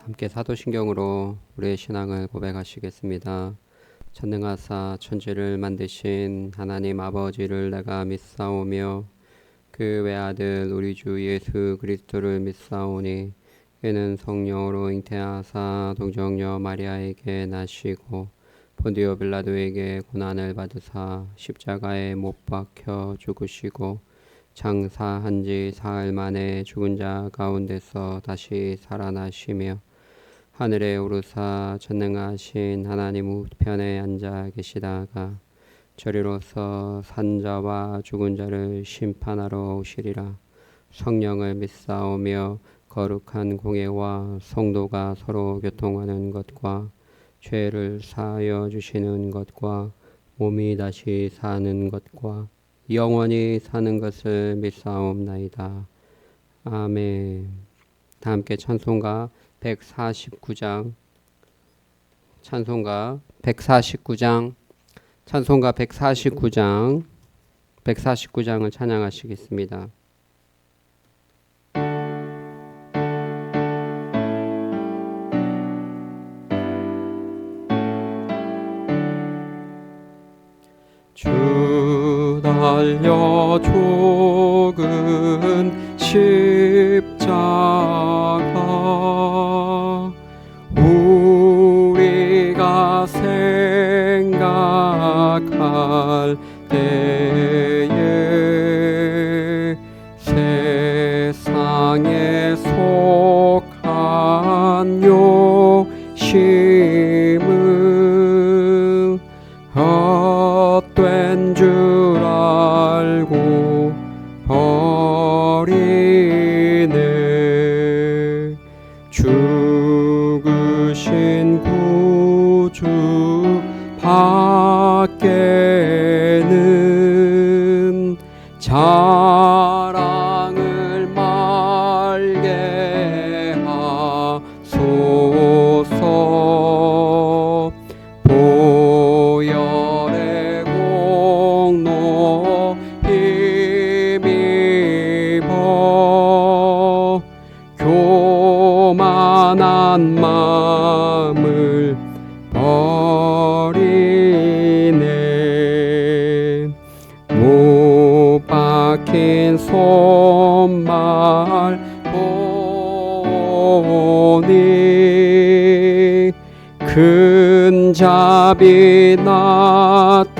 함께 사도신경으로 우리의 신앙을 고백하시겠습니다. 전능하사 천지를 만드신 하나님 아버지를 내가 믿사오며 그 외아들 우리 주 예수 그리스도를 믿사오니 그는 성령으로 잉태하사 동정녀 마리아에게 나시고 본디오 빌라도에게 고난을 받으사 십자가에 못 박혀 죽으시고 장사한 지 사흘 만에 죽은 자 가운데서 다시 살아나시며 하늘에 오르사 전능하신 하나님 우편에 앉아 계시다가 저리로서 산자와 죽은 자를 심판하러 오시리라. 성령을 믿사오며 거룩한 공예와 성도가 서로 교통하는 것과 죄를 사하여 주시는 것과 몸이 다시 사는 것과 영원히 사는 것을 믿사옵나이다. 아멘. 다 함께 찬송가 149장 찬송가 149장을 찬양하시겠습니다. 주 달려 죽은 십자가 우리가 생각할 때에 세상에 속한 욕심은 헛된 줄 알고 버리네. 죽으신 구주 밖에는 자랑을 말게 하소서. 보혈의 공로 힘입어 교만한 마음을 버리네. 못 박힌 손발 보니 큰 자비 나타내셨네.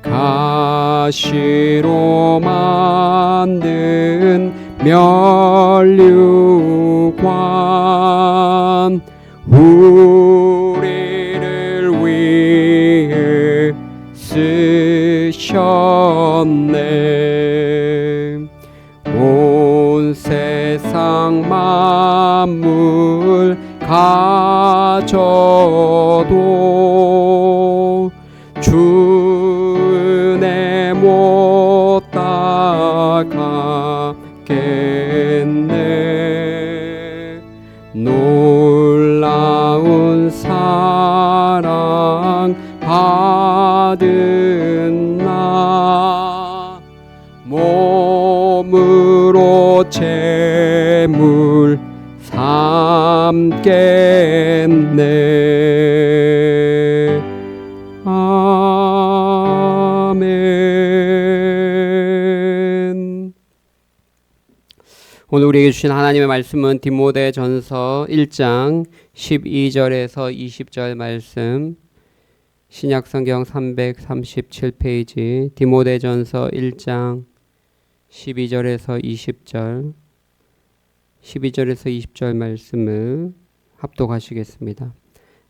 가시로 만든 면류관 우리를 위해 쓰셨네. 온 세상 만물 가져도 주 은혜 못 따가겠네. 놀라운 사랑 받은 나 몸으로 제물 삼겠네. 아멘. 오늘 우리에게 주신 하나님의 말씀은 디모데전서 1장 12절에서 20절 말씀, 신약성경 337페이지 디모데전서 1장 12절에서 20절 20절 말씀을 합독하시겠습니다.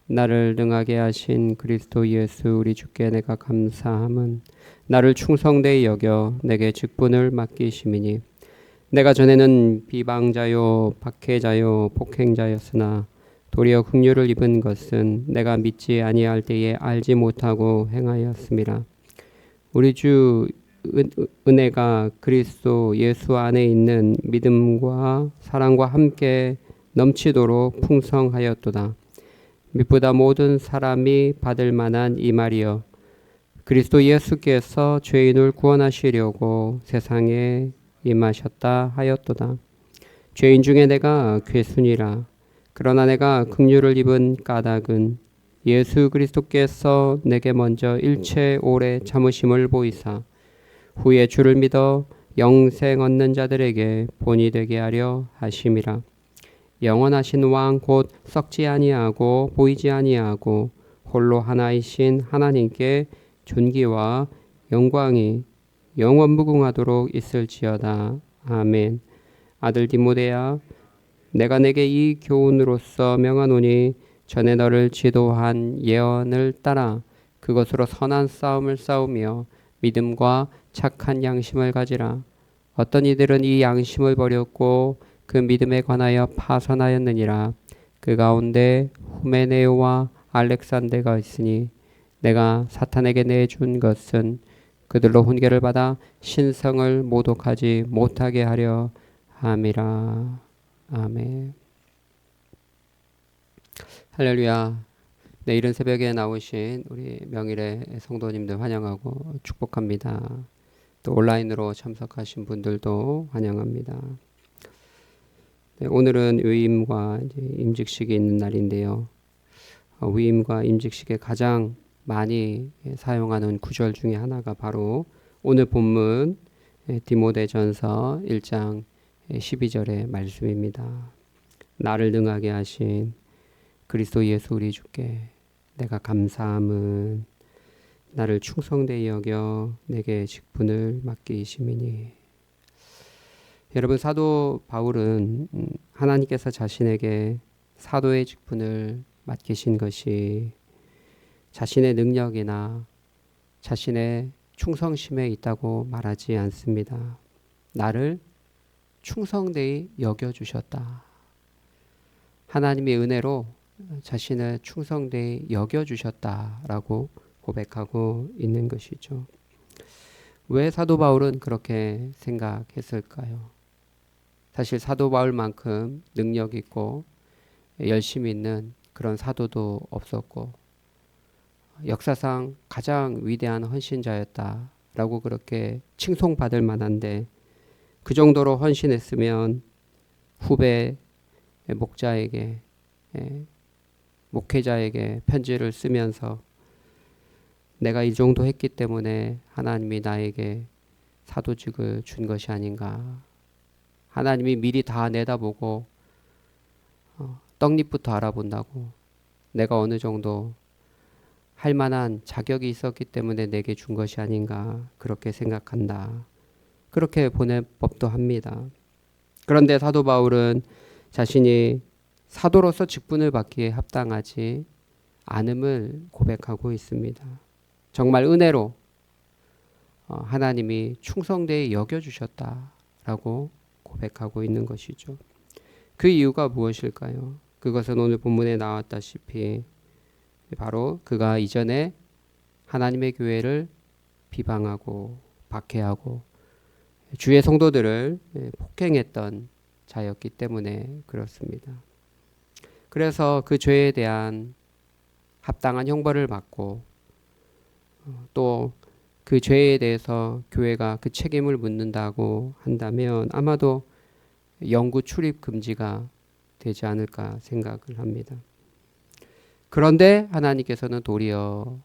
나를 능하게 하신 그리스도 예수 우리 주께 내가 감사함은 나를 충성되이 여겨 내게 직분을 맡기심이니 내가 전에는 비방자요 박해자요 폭행자였으나 도리어 긍휼을 입은 것은 내가 믿지 아니할 때에 알지 못하고 행하였음이라. 우리 주 은혜가 그리스도 예수 안에 있는 믿음과 사랑과 함께 넘치도록 풍성하였도다. 믿보다 모든 사람이 받을 만한 이 말이여, 그리스도 예수께서 죄인을 구원하시려고 세상에 임하셨다 하였도다. 죄인 중에 내가 괴순이라. 그러나 내가 긍휼을 입은 까닭은 예수 그리스도께서 내게 먼저 일체 오래 참으심을 보이사 후에 주를 믿어 영생 얻는 자들에게 본이 되게 하려 하심이라. 영원하신 왕 곧 썩지 아니하고 보이지 아니하고 홀로 하나이신 하나님께 존귀와 영광이 영원 무궁하도록 있을지어다. 아멘. 아들 디모데야, 내가 내게 이 교훈으로서 명하노니 전에 너를 지도한 예언을 따라 그것으로 선한 싸움을 싸우며 믿음과 착한 양심을 가지라. 어떤 이들은 이 양심을 버렸고 그 믿음에 관하여 파선하였느니라. 그 가운데 후메네오와 알렉산데가 있으니 내가 사탄에게 내준 것은 그들로 훈계를 받아 신성을 모독하지 못하게 하려 함이라. 아멘. 할렐루야. 네, 이른 새벽에 나오신 우리 명일의 성도님들 환영하고 축복합니다. 또 온라인으로 참석하신 분들도 환영합니다. 네, 오늘은 위임과 임직식이 있는 날인데요. 위임과 임직식에 가장 많이 사용하는 구절 중에 하나가 바로 오늘 본문 디모데전서 1장 12절의 말씀입니다. 나를 능하게 하신 그리스도 예수 우리 주께 내가 감사함은 나를 충성되이 여겨 내게 직분을 맡기심이니. 여러분, 사도 바울은 하나님께서 자신에게 사도의 직분을 맡기신 것이 자신의 능력이나 자신의 충성심에 있다고 말하지 않습니다. 나를 충성되이 여겨주셨다. 하나님의 은혜로 자신을 충성되이 여겨주셨다라고 고백하고 있는 것이죠. 왜 사도 바울은 그렇게 생각했을까요? 사실 사도 바울만큼 능력 있고 열심 있는 그런 사도도 없었고 역사상 가장 위대한 헌신자였다라고 그렇게 칭송받을 만한데 그 정도로 헌신했으면 후배 목자에게 목회자에게 편지를 쓰면서 내가 이 정도 했기 때문에 하나님이 나에게 사도직을 준 것이 아닌가. 하나님이 미리 다 내다보고 떡잎부터 알아본다고 내가 어느 정도 할 만한 자격이 있었기 때문에 내게 준 것이 아닌가 그렇게 생각한다. 그렇게 보낼 법도 합니다. 그런데 사도 바울은 자신이 사도로서 직분을 받기에 합당하지 않음을 고백하고 있습니다. 정말 은혜로 하나님이 충성되이 여겨주셨다라고 고백하고 있는 것이죠. 그 이유가 무엇일까요? 그것은 오늘 본문에 나왔다시피 바로 그가 이전에 하나님의 교회를 비방하고 박해하고 주의 성도들을 폭행했던 자였기 때문에 그렇습니다. 그래서 그 죄에 대한 합당한 형벌을 받고 또 그 죄에 대해서 교회가 그 책임을 묻는다고 한다면 아마도 영구 출입 금지가 되지 않을까 생각을 합니다. 그런데 하나님께서는 도리어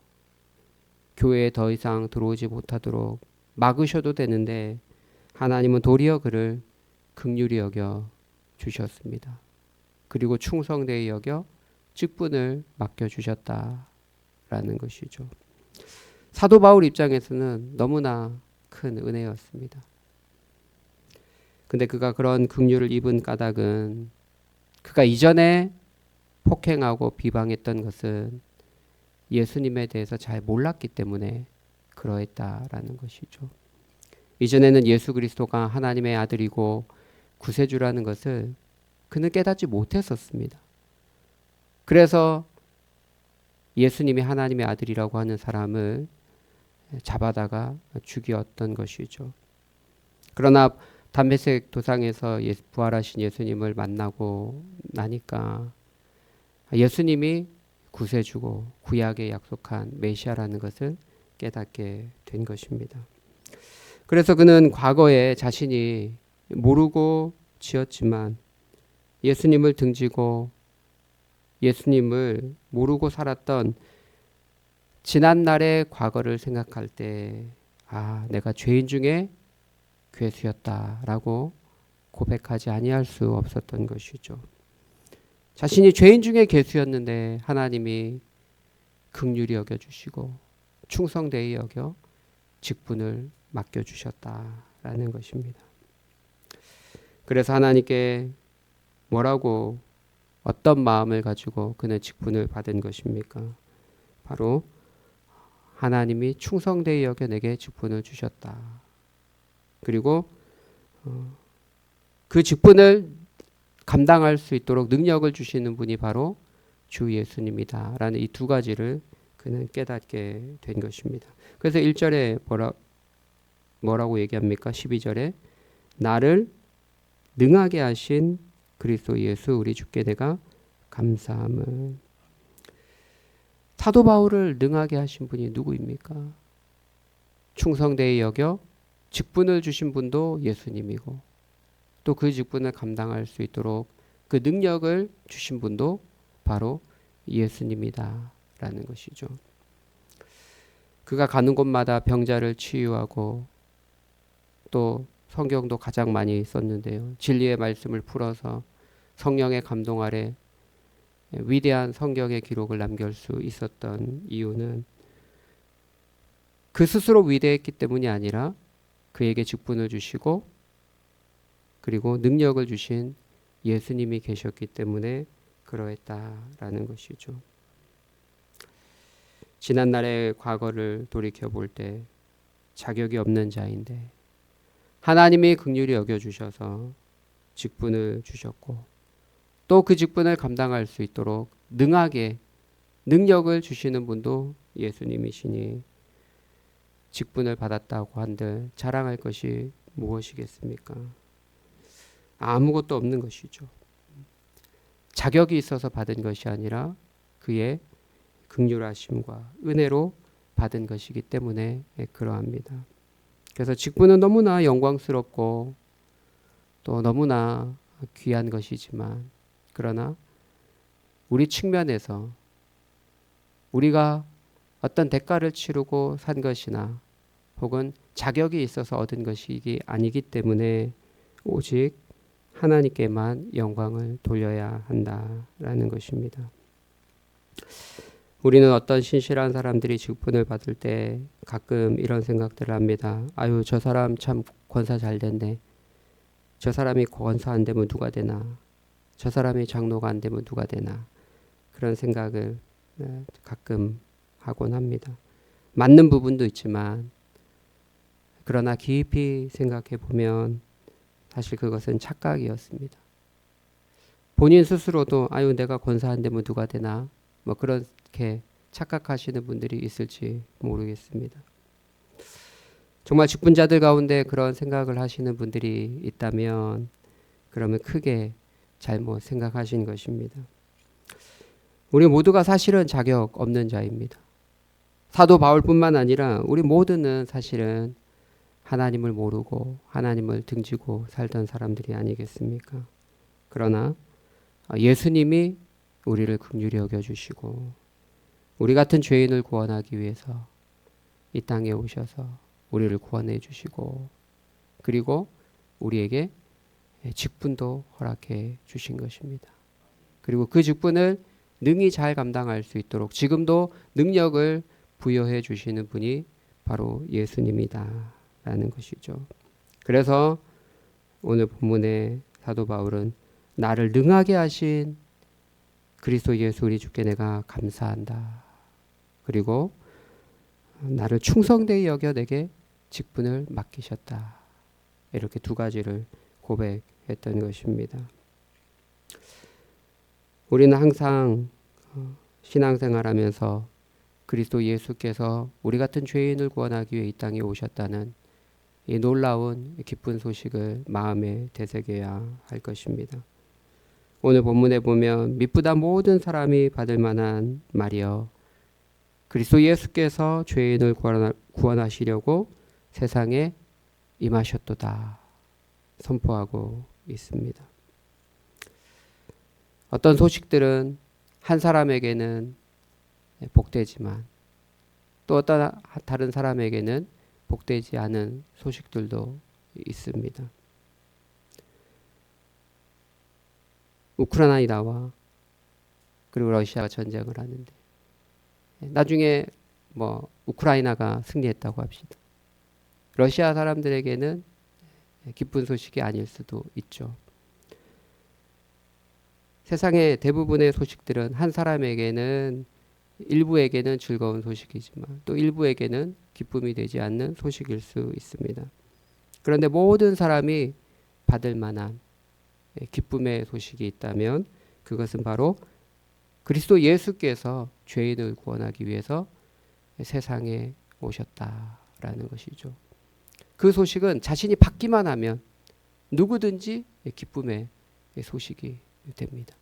교회에 더 이상 들어오지 못하도록 막으셔도 되는데 하나님은 도리어 그를 긍휼히 여겨 주셨습니다. 그리고 충성되이 여겨 직분을 맡겨주셨다라는 것이죠. 사도 바울 입장에서는 너무나 큰 은혜였습니다. 근데 그가 그런 긍휼을 입은 까닭은 그가 이전에 폭행하고 비방했던 것은 예수님에 대해서 잘 몰랐기 때문에 그러했다라는 것이죠. 이전에는 예수 그리스도가 하나님의 아들이고 구세주라는 것을 그는 깨닫지 못했었습니다. 그래서 예수님이 하나님의 아들이라고 하는 사람을 잡아다가 죽였던 것이죠. 그러나 담메색 도상에서 부활하신 예수님을 만나고 나니까 예수님이 구세주고 구약에 약속한 메시아라는 것을 깨닫게 된 것입니다. 그래서 그는 과거에 자신이 모르고 지었지만 예수님을 등지고 예수님을 모르고 살았던 지난날의 과거를 생각할 때 내가 죄인 중에 괴수였다라고 고백하지 아니할 수 없었던 것이죠. 자신이 죄인 중에 괴수였는데 하나님이 긍휼히 여겨주시고 충성되이 여겨 직분을 맡겨주셨다라는 것입니다. 그래서 하나님께 뭐라고 어떤 마음을 가지고 그는 직분을 받은 것입니까? 바로 하나님이 충성되이 여겨 내게 직분을 주셨다. 그리고 그 직분을 감당할 수 있도록 능력을 주시는 분이 바로 주 예수님이다 라는 이 두 가지를 그는 깨닫게 된 것입니다. 그래서 1절에 뭐라고 얘기합니까? 12절에 나를 능하게 하신 그리스도 예수 우리 주께 내가 감사함을. 사도 바울을 능하게 하신 분이 누구입니까? 충성되이 여겨 직분을 주신 분도 예수님이고 또 그 직분을 감당할 수 있도록 그 능력을 주신 분도 바로 예수님이다 라는 것이죠. 그가 가는 곳마다 병자를 치유하고 또 성경도 가장 많이 썼는데요. 진리의 말씀을 풀어서 성령의 감동 아래 위대한 성경의 기록을 남길 수 있었던 이유는 그 스스로 위대했기 때문이 아니라 그에게 직분을 주시고 그리고 능력을 주신 예수님이 계셨기 때문에 그러했다라는 것이죠. 지난날의 과거를 돌이켜 볼 때 자격이 없는 자인데 하나님이 긍휼히 여겨주셔서 직분을 주셨고 또 그 직분을 감당할 수 있도록 능하게 능력을 주시는 분도 예수님이시니 직분을 받았다고 한들 자랑할 것이 무엇이겠습니까? 아무것도 없는 것이죠. 자격이 있어서 받은 것이 아니라 그의 긍휼하심과 은혜로 받은 것이기 때문에 그러합니다. 그래서 직분은 너무나 영광스럽고 또 너무나 귀한 것이지만 그러나 우리 측면에서 우리가 어떤 대가를 치르고 산 것이나 혹은 자격이 있어서 얻은 것이 아니기 때문에 오직 하나님께만 영광을 돌려야 한다라는 것입니다. 우리는 어떤 신실한 사람들이 직분을 받을 때 가끔 이런 생각들을 합니다. 아유, 저 사람 참 권사 잘 된대. 저 사람이 권사 안 되면 누가 되나. 저 사람이 장로가 안 되면 누가 되나. 그런 생각을 가끔 하곤 합니다. 맞는 부분도 있지만 그러나 깊이 생각해 보면 사실 그것은 착각이었습니다. 본인 스스로도 아유 내가 권사 안 되면 누가 되나 뭐 그렇게 착각하시는 분들이 있을지 모르겠습니다. 정말 직분자들 가운데 그런 생각을 하시는 분들이 있다면 그러면 크게 잘못 생각하신 것입니다. 우리 모두가 사실은 자격 없는 자입니다. 사도 바울뿐만 아니라 우리 모두는 사실은 하나님을 모르고 하나님을 등지고 살던 사람들이 아니겠습니까? 그러나 예수님이 우리를 긍휼히 여겨주시고 우리 같은 죄인을 구원하기 위해서 이 땅에 오셔서 우리를 구원해 주시고 그리고 우리에게 직분도 허락해 주신 것입니다. 그리고 그 직분을 능히 잘 감당할 수 있도록 지금도 능력을 부여해 주시는 분이 바로 예수님이다 라는 것이죠. 그래서 오늘 본문의 사도 바울은 나를 능하게 하신 그리스도 예수 우리 주께 내가 감사한다. 그리고 나를 충성되이 여겨 내게 직분을 맡기셨다. 이렇게 두 가지를 고백했던 것입니다. 우리는 항상 신앙생활하면서 그리스도 예수께서 우리 같은 죄인을 구원하기 위해 이 땅에 오셨다는 이 놀라운 기쁜 소식을 마음에 되새겨야 할 것입니다. 오늘 본문에 보면 미쁘다 모든 사람이 받을 만한 말이여 그리스도 예수께서 죄인을 구원하시려고 세상에 임하셨도다 선포하고 있습니다. 어떤 소식들은 한 사람에게는 복되지만 또 어떤 다른 사람에게는 복되지 않은 소식들도 있습니다. 우크라이나와 그리고 러시아가 전쟁을 하는데 나중에 뭐 우크라이나가 승리했다고 합시다. 러시아 사람들에게는 기쁜 소식이 아닐 수도 있죠. 세상의 대부분의 소식들은 한 사람에게는 일부에게는 즐거운 소식이지만 또 일부에게는 기쁨이 되지 않는 소식일 수 있습니다. 그런데 모든 사람이 받을 만한 기쁨의 소식이 있다면 그것은 바로 그리스도 예수께서 죄인을 구원하기 위해서 세상에 오셨다라는 것이죠. 그 소식은 자신이 받기만 하면 누구든지 기쁨의 소식이 됩니다.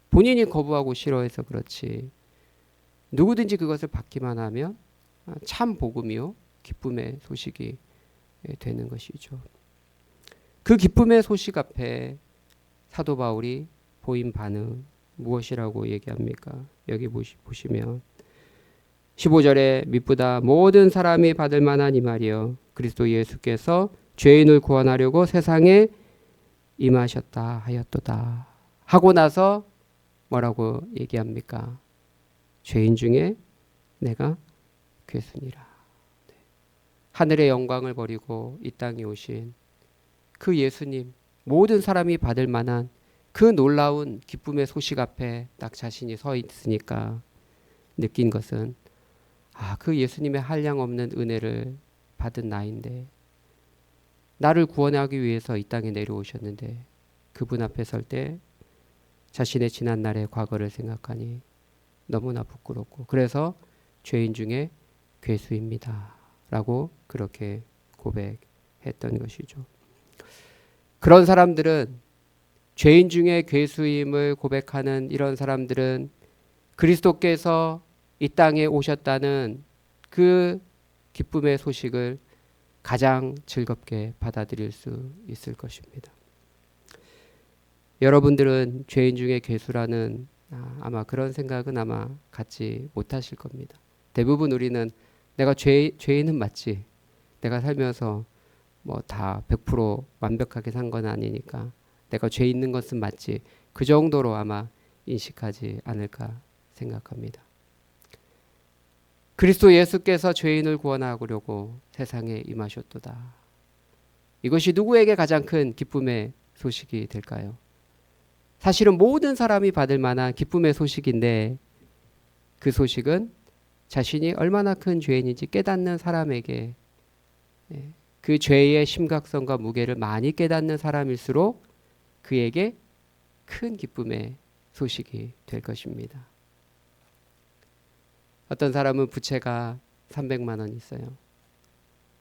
본인이 거부하고 싫어해서 그렇지 누구든지 그것을 받기만 하면 참 복음이요 기쁨의 소식이 되는 것이죠. 그 기쁨의 소식 앞에 사도 바울이 보인 반응 무엇이라고 얘기합니까? 여기 보시면 15절에 미쁘다 모든 사람이 받을 만한 이 말이요 그리스도 예수께서 죄인을 구원하려고 세상에 임하셨다 하였도다 하고 나서 뭐라고 얘기합니까? 죄인 중에 내가 괴순이라. 하늘의 영광을 버리고 이 땅에 오신 그 예수님 모든 사람이 받을 만한 그 놀라운 기쁨의 소식 앞에 딱 자신이 서 있으니까 느낀 것은 그 예수님의 한량없는 은혜를 받은 나인데 나를 구원하기 위해서 이 땅에 내려오셨는데 그분 앞에 설 때 자신의 지난날의 과거를 생각하니 너무나 부끄럽고 그래서 죄인 중에 괴수입니다 라고 그렇게 고백했던 것이죠. 그런 사람들은 죄인 중에 괴수임을 고백하는 이런 사람들은 그리스도께서 이 땅에 오셨다는 그 기쁨의 소식을 가장 즐겁게 받아들일 수 있을 것입니다. 여러분들은 죄인 중에 괴수라는 아마 그런 생각은 아마 갖지 못하실 겁니다. 대부분 우리는 내가 죄인은 맞지. 내가 살면서 뭐 다 100% 완벽하게 산 건 아니니까 내가 죄 있는 것은 맞지. 그 정도로 아마 인식하지 않을까 생각합니다. 그리스도 예수께서 죄인을 구원하려고 세상에 임하셨도다. 이것이 누구에게 가장 큰 기쁨의 소식이 될까요? 사실은 모든 사람이 받을 만한 기쁨의 소식인데 그 소식은 자신이 얼마나 큰 죄인인지 깨닫는 사람에게 그 죄의 심각성과 무게를 많이 깨닫는 사람일수록 그에게 큰 기쁨의 소식이 될 것입니다. 어떤 사람은 부채가 300만 원 있어요.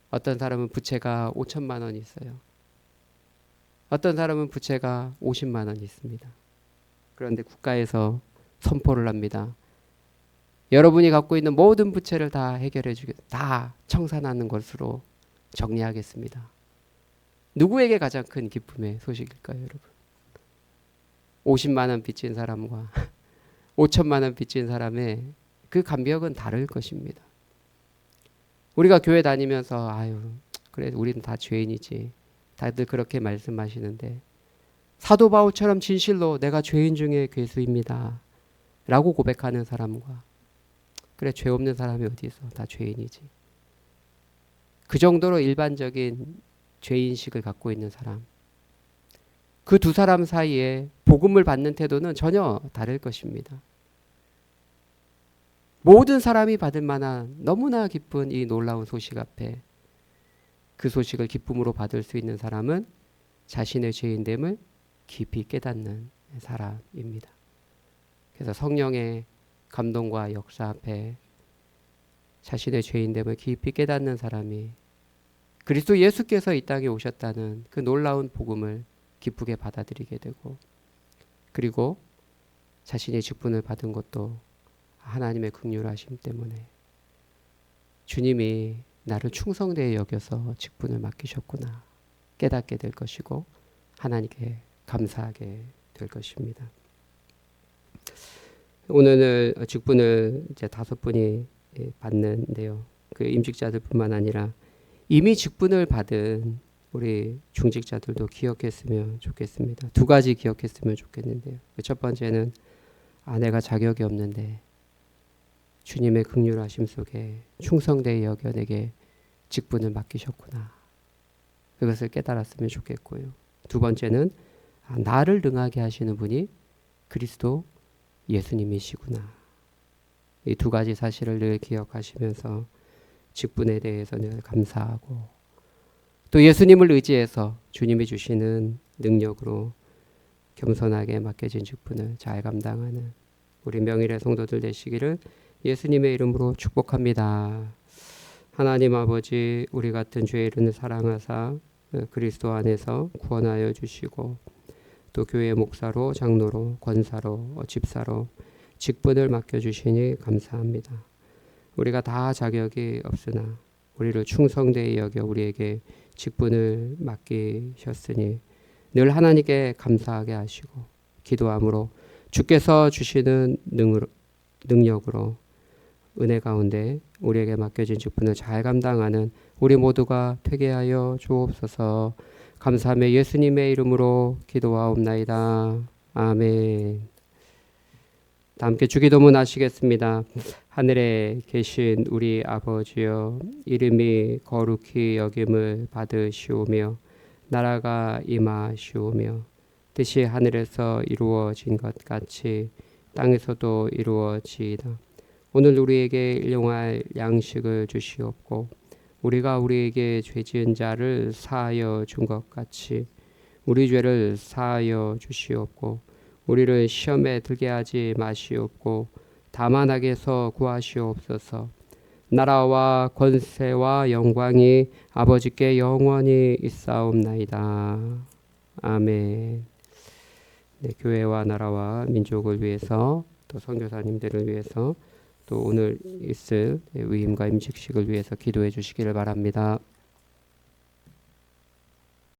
어떤 사람은 부채가 5천만 원 있어요. 어떤 사람은 부채가 50만 원 있습니다. 그런데 국가에서 선포를 합니다. 여러분이 갖고 있는 모든 부채를 다 해결해 주겠다. 다 청산하는 것으로 정리하겠습니다. 누구에게 가장 큰 기쁨의 소식일까요, 여러분? 50만 원 빚진 사람과 5천만 원 빚진 사람의 그 감격은 다를 것입니다. 우리가 교회 다니면서 그래 우리는 다 죄인이지. 다들 그렇게 말씀하시는데 사도 바울처럼 진실로 내가 죄인 중에 괴수입니다. 라고 고백하는 사람과 그래 죄 없는 사람이 어디 있어. 다 죄인이지. 그 정도로 일반적인 죄인식을 갖고 있는 사람. 그 두 사람 사이에 복음을 받는 태도는 전혀 다를 것입니다. 모든 사람이 받을 만한 너무나 기쁜 이 놀라운 소식 앞에 그 소식을 기쁨으로 받을 수 있는 사람은 자신의 죄인됨을 깊이 깨닫는 사람입니다. 그래서 성령의 감동과 역사 앞에 자신의 죄인됨을 깊이 깨닫는 사람이 그리스도 예수께서 이 땅에 오셨다는 그 놀라운 복음을 기쁘게 받아들이게 되고 그리고 자신의 직분을 받은 것도 하나님의 긍휼하심 때문에 주님이 나를 충성되이 여겨서 직분을 맡기셨구나 깨닫게 될 것이고 하나님께 감사하게 될 것입니다. 오늘 직분을 이제 5분이 받는데요. 그 임직자들뿐만 아니라 이미 직분을 받은 우리 중직자들도 기억했으면 좋겠습니다. 2가지 기억했으면 좋겠는데요. 첫 번째는 내가 자격이 없는데 주님의 긍휼하심 속에 충성되이 여겨 내게 직분을 맡기셨구나. 그것을 깨달았으면 좋겠고요. 2번째는 나를 능하게 하시는 분이 그리스도 예수님이시구나. 이 2가지 사실을 늘 기억하시면서 직분에 대해서 늘 감사하고 또 예수님을 의지해서 주님이 주시는 능력으로 겸손하게 맡겨진 직분을 잘 감당하는 우리 명일의 성도들 되시기를 예수님의 이름으로 축복합니다. 하나님 아버지, 우리 같은 죄 이름을 사랑하사 그리스도 안에서 구원하여 주시고 또 교회 목사로, 장로로, 권사로, 집사로 직분을 맡겨주시니 감사합니다. 우리가 다 자격이 없으나 우리를 충성되이 여겨 우리에게 직분을 맡기셨으니 늘 하나님께 감사하게 하시고 기도함으로 주께서 주시는 능력으로 은혜 가운데 우리에게 맡겨진 직분을 잘 감당하는 우리 모두가 되게 하여 주옵소서. 감사하며 예수님의 이름으로 기도하옵나이다. 아멘. 다 함께 주기도문 하시겠습니다. 하늘에 계신 우리 아버지여, 이름이 거룩히 여김을 받으시오며 나라가 임하시오며 뜻이 하늘에서 이루어진 것 같이 땅에서도 이루어지이다. 오늘 우리에게 일용할 양식을 주시옵고 우리가 우리에게 죄 지은 자를 사하여 준 것 같이 우리 죄를 사하여 주시옵고 우리를 시험에 들게 하지 마시옵고 다만 악에서 구하시옵소서. 나라와 권세와 영광이 아버지께 영원히 있사옵나이다. 아멘. 네, 교회와 나라와 민족을 위해서 또 선교사님들을 위해서 또 오늘 있을 위임과 임직식을 위해서 기도해 주시기를 바랍니다.